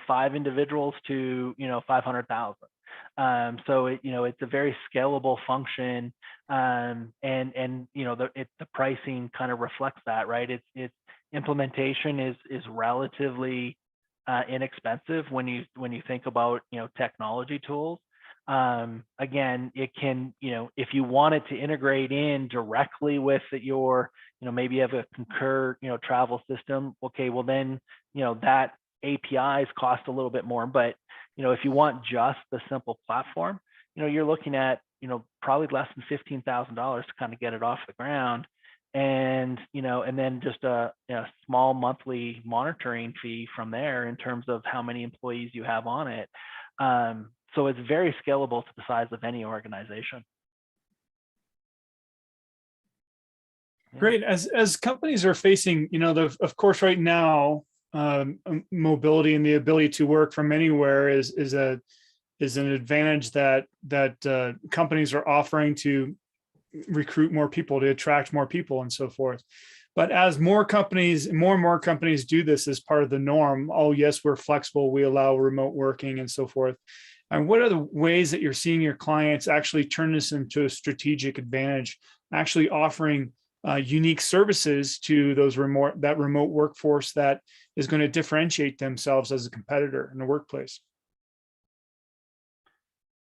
5 individuals to 500,000. So it's a very scalable function, and the pricing kind of reflects that, right? Its implementation is relatively inexpensive when you think about technology tools. Again, it can, if you want it to integrate in directly with your, maybe you have a Concur, travel system. Okay, well then, that APIs cost a little bit more, but if you want just the simple platform, you're looking at, probably less than $15,000 to kind of get it off the ground. And, and then just a small monthly monitoring fee from there in terms of how many employees you have on it. So it's very scalable to the size of any organization. Great. As companies are facing, of course, right now, mobility and the ability to work from anywhere is an advantage that companies are offering to recruit more people, to attract more people, and so forth. But as more and more companies do this as part of the norm, oh yes, we're flexible, we allow remote working and so forth. And what are the ways that you're seeing your clients actually turn this into a strategic advantage, actually offering unique services to that remote workforce that is going to differentiate themselves as a competitor in the workplace?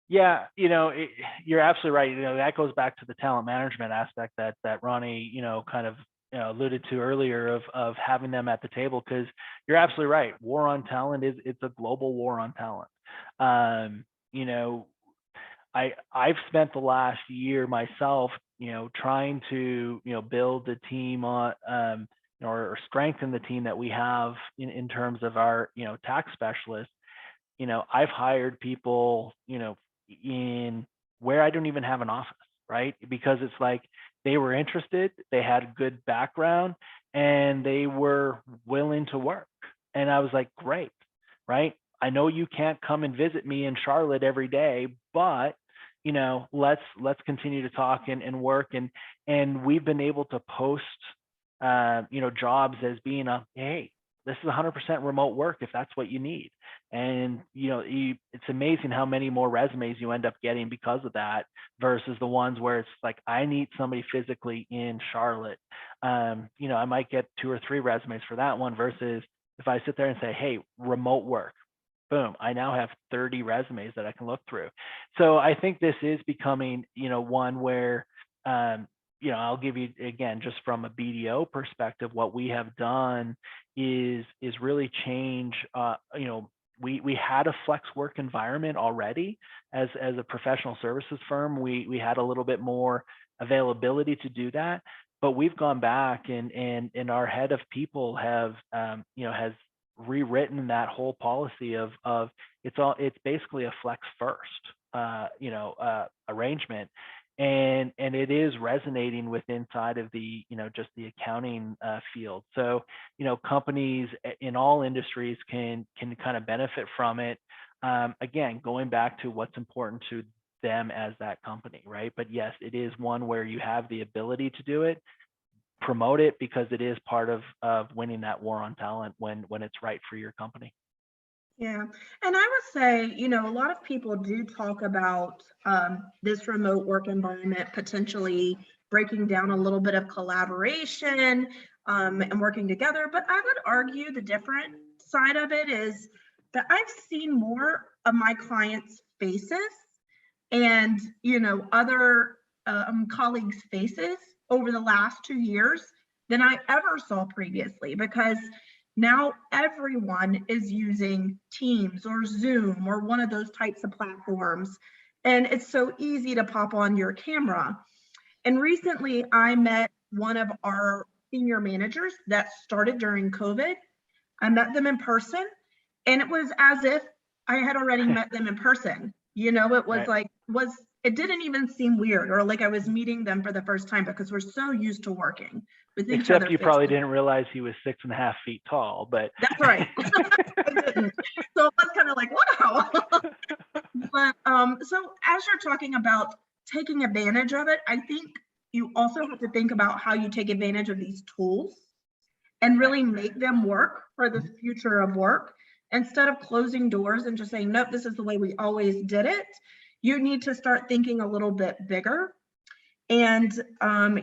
Yeah, you're absolutely right. That goes back to the talent management aspect that Ronnie, kind of alluded to earlier of having them at the table, because you're absolutely right. War on talent it's a global war on talent. I've spent the last year myself, trying to, build the team on, or strengthen the team that we have in terms of our, tax specialists. I've hired people, in where I don't even have an office, right? Because it's like they were interested, they had a good background, and they were willing to work. And I was like, great, right? I know you can't come and visit me in Charlotte every day, but let's continue to talk and work. And we've been able to post, jobs as being hey, this is 100% remote work if that's what you need. And, you know, it's amazing how many more resumes you end up getting because of that versus the ones where it's like, I need somebody physically in Charlotte. You know, I might get 2 or 3 resumes for that one versus if I sit there and say, hey, remote work, boom, I now have 30 resumes that I can look through. So I think this is becoming, you know, one where, you know, I'll give you, again, just from a BDO perspective, what we have done is really change, you know, we had a flex work environment already as a professional services firm. We had a little bit more availability to do that, but we've gone back and our head of people have, you know, has rewritten that whole policy of it's basically a flex first, you know, arrangement. And it is resonating with inside of the, you know, just the accounting field. So, you know, companies in all industries can kind of benefit from it. Again, going back to what's important to them as that company, right? But yes, it is one where you have the ability to do it, promote it, because it is part of winning that war on talent when it's right for your company. Yeah. And I would say, you know, a lot of people do talk about this remote work environment potentially breaking down a little bit of collaboration and working together. But I would argue the different side of it is that I've seen more of my clients' faces and, you know, other colleagues' faces over the last 2 years than I ever saw previously, because now everyone is using Teams or Zoom or one of those types of platforms. And it's so easy to pop on your camera. And recently I met one of our senior managers that started during COVID. I met them in person, and it was as if I had already met them in person. You know, it was Right. like, it didn't even seem weird or like I was meeting them for the first time, because we're so used to working with each Except other. you probably didn't realize he was 6.5 feet tall, but That's right. I didn't. So it was kind of like, wow. But so as you're talking about taking advantage of it, I think you also have to think about how you take advantage of these tools and really make them work for the future of work, instead of closing doors and just saying, nope, this is the way we always did it. You need to start thinking a little bit bigger and,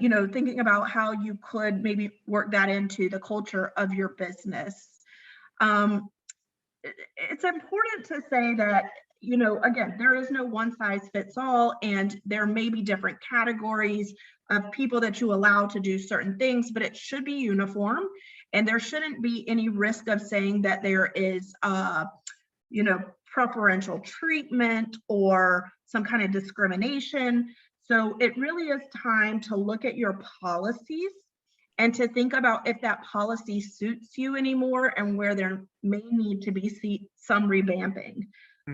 you know, thinking about how you could maybe work that into the culture of your business. It's important to say that, you know, again, there is no one size fits all, and there may be different categories of people that you allow to do certain things, but it should be uniform. And there shouldn't be any risk of saying that there is, you know, preferential treatment or some kind of discrimination. So it really is time to look at your policies and to think about if that policy suits you anymore and where there may need to be some revamping.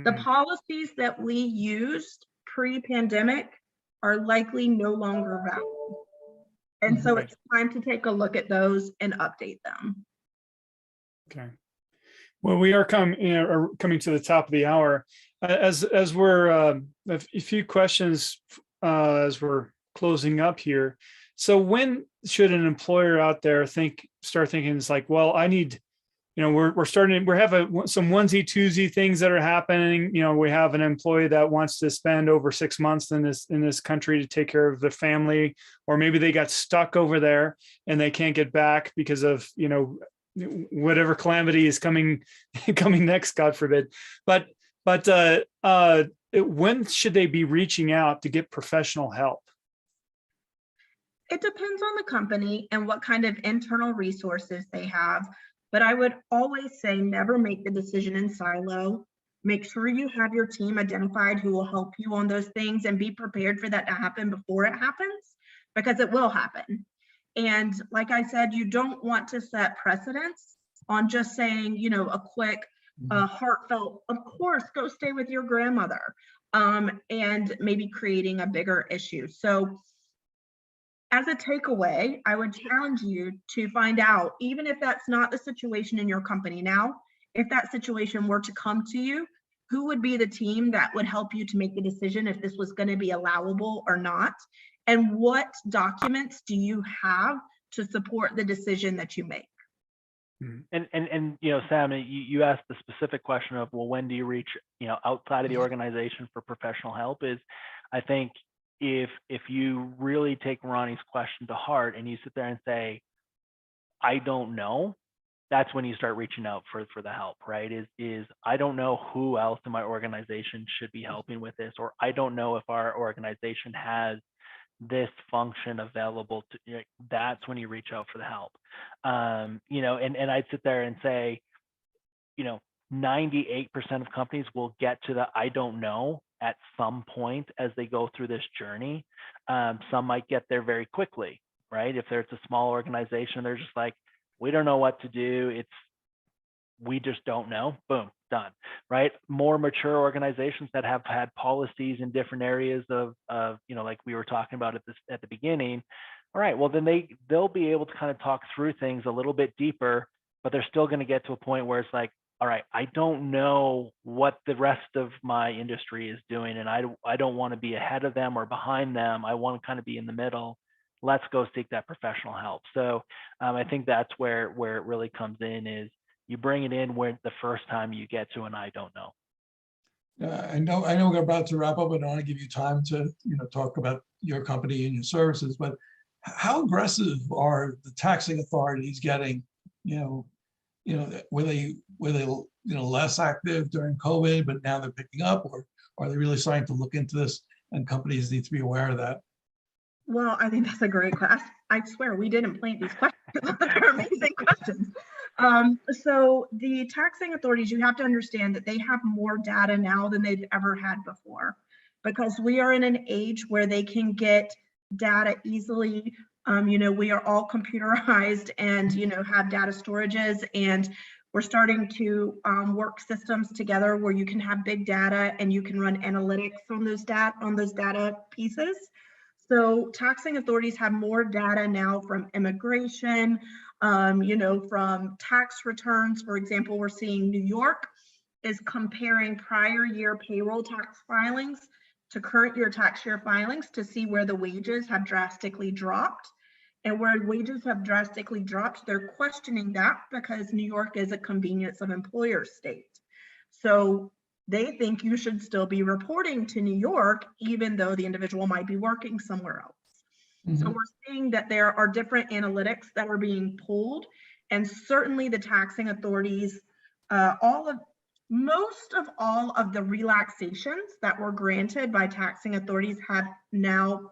The policies that we used pre-pandemic are likely no longer valid. And so it's time to take a look at those and update them. Okay. Well, we are coming to the top of the hour. As we're a few questions as we're closing up here. So when should an employer out there start thinking it's like, well, I need, you know, we're having some onesie twosie things that are happening. You know, we have an employee that wants to spend over 6 months in this country to take care of their family, or maybe they got stuck over there and they can't get back because of, you know, whatever calamity is coming next, God forbid. But when should they be reaching out to get professional help? It depends on the company and what kind of internal resources they have. But I would always say never make the decision in silo. Make sure you have your team identified who will help you on those things, and be prepared for that to happen before it happens, because it will happen. And like I said, you don't want to set precedents on just saying, you know, a quick, heartfelt, of course, go stay with your grandmother, and maybe creating a bigger issue. So as a takeaway, I would challenge you to find out, even if that's not the situation in your company now, if that situation were to come to you, who would be the team that would help you to make the decision if this was going to be allowable or not? And what documents do you have to support the decision that you make? And Sam, you asked the specific question of, well, when do you reach outside of the organization for professional help? Is, I think, if you really take Ronnie's question to heart and you sit there and say, I don't know, that's when you start reaching out for the help, right? Is I don't know who else in my organization should be helping with this, or I don't know if our organization has this function available to. That's when you reach out for the help. And I'd sit there and say, 98% of companies will get to the I don't know at some point as they go through this journey. Some might get there very quickly, right? If there's a small organization, they're just like, we don't know what to do. We just don't know. Boom, done, right? More mature organizations that have had policies in different areas of like we were talking about at the beginning. All right, well, then they'll be able to kind of talk through things a little bit deeper, but they're still going to get to a point where it's like, all right, I don't know what the rest of my industry is doing, and I don't want to be ahead of them or behind them. I want to kind of be in the middle. Let's go seek that professional help. So I think that's where it really comes in, is you bring it in when the first time you get to an I don't know. I know we're about to wrap up, and I want to give you time to talk about your company and your services, but how aggressive are the taxing authorities getting? Were they less active during COVID, but now they're picking up, or are they really starting to look into this, and companies need to be aware of that? Well, I think that's a great question. I swear we didn't plant these questions. They're amazing questions. So the taxing authorities, you have to understand that they have more data now than they've ever had before, because we are in an age where they can get data easily. We are all computerized and, have data storages, and we're starting to work systems together where you can have big data and you can run analytics on those data pieces. So taxing authorities have more data now from immigration, from tax returns. For example, we're seeing New York is comparing prior year payroll tax filings to current year tax year filings to see where the wages have drastically dropped. And where wages have drastically dropped, they're questioning that because New York is a convenience of employer state. So they think you should still be reporting to New York, even though the individual might be working somewhere else. Mm-hmm. So we're seeing that there are different analytics that are being pulled, and certainly the taxing authorities, most of all of the relaxations that were granted by taxing authorities have now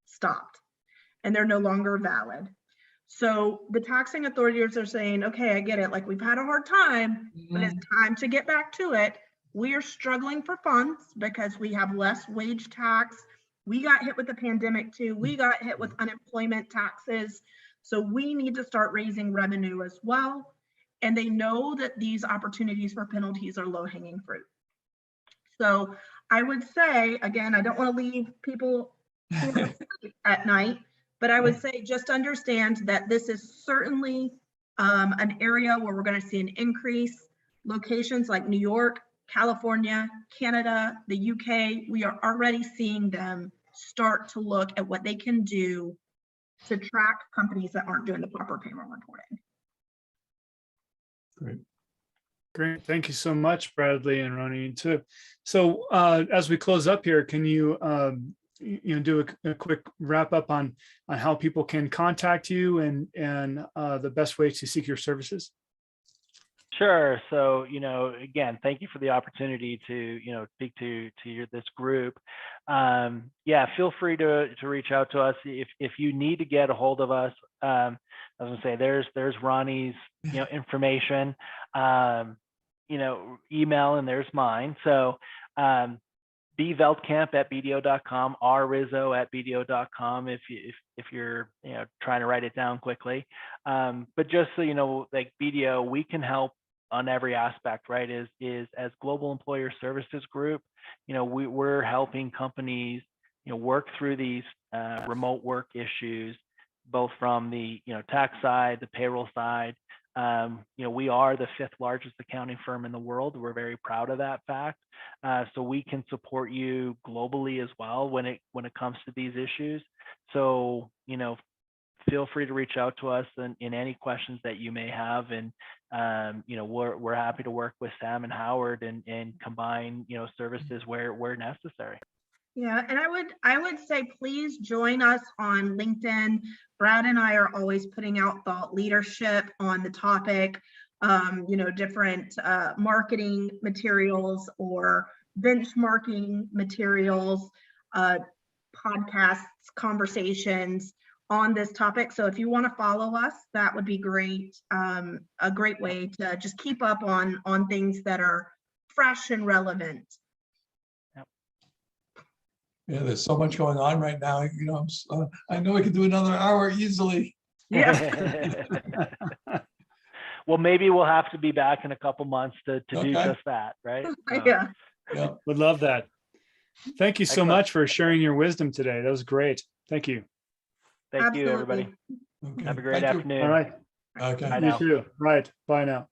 stopped, and they're no longer valid. So the taxing authorities are saying, okay, I get it. Like, we've had a hard time, but it's time to get back to it. We are struggling for funds because we have less wage tax. We got hit with the pandemic too. We got hit with unemployment taxes. So we need to start raising revenue as well. And they know that these opportunities for penalties are low-hanging fruit. So I would say, again, I don't want to leave people at night, but I would say just understand that this is certainly an area where we're going to see an increase. Locations like New York, California, Canada, the UK, we are already seeing them start to look at what they can do to track companies that aren't doing the proper payroll reporting. Great. Thank you so much, Bradley and Ronnie too. So as we close up here, can you do a quick wrap up on how people can contact you and the best way to seek your services? Sure. So, again, thank you for the opportunity to, speak to this group. Feel free to reach out to us if you need to get a hold of us. I was gonna say there's Ronnie's, information, email, and there's mine. So, bveldkamp@bdo.com, rrizzo@bdo.com if you're trying to write it down quickly. But just so you know, like BDO, we can help on every aspect, right? Is as Global Employer Services Group, we're helping companies work through these remote work issues, both from the tax side, the payroll side. We are the 5th largest accounting firm in the world. We're very proud of that fact. So we can support you globally as well when it comes to these issues. So feel free to reach out to us in any questions that you may have. And, we're happy to work with Sam and Howard and combine, services where necessary. Yeah, and I would say please join us on LinkedIn. Brad and I are always putting out thought leadership on the topic, different marketing materials or benchmarking materials, podcasts, conversations on this topic. So if you want to follow us, that would be great. A great way to just keep up on things that are fresh and relevant. Yeah, there's so much going on right now. I know we could do another hour easily. Yeah. Well, maybe we'll have to be back in a couple months to do Okay. just that, right? Yeah. Yeah. Would love that. Thank you so Excellent. much for sharing your wisdom today. That was great. Thank you. Thank you, everybody. Okay. Have a great Thank you. afternoon. All right. Okay. Bye You now. too. Right. Bye now.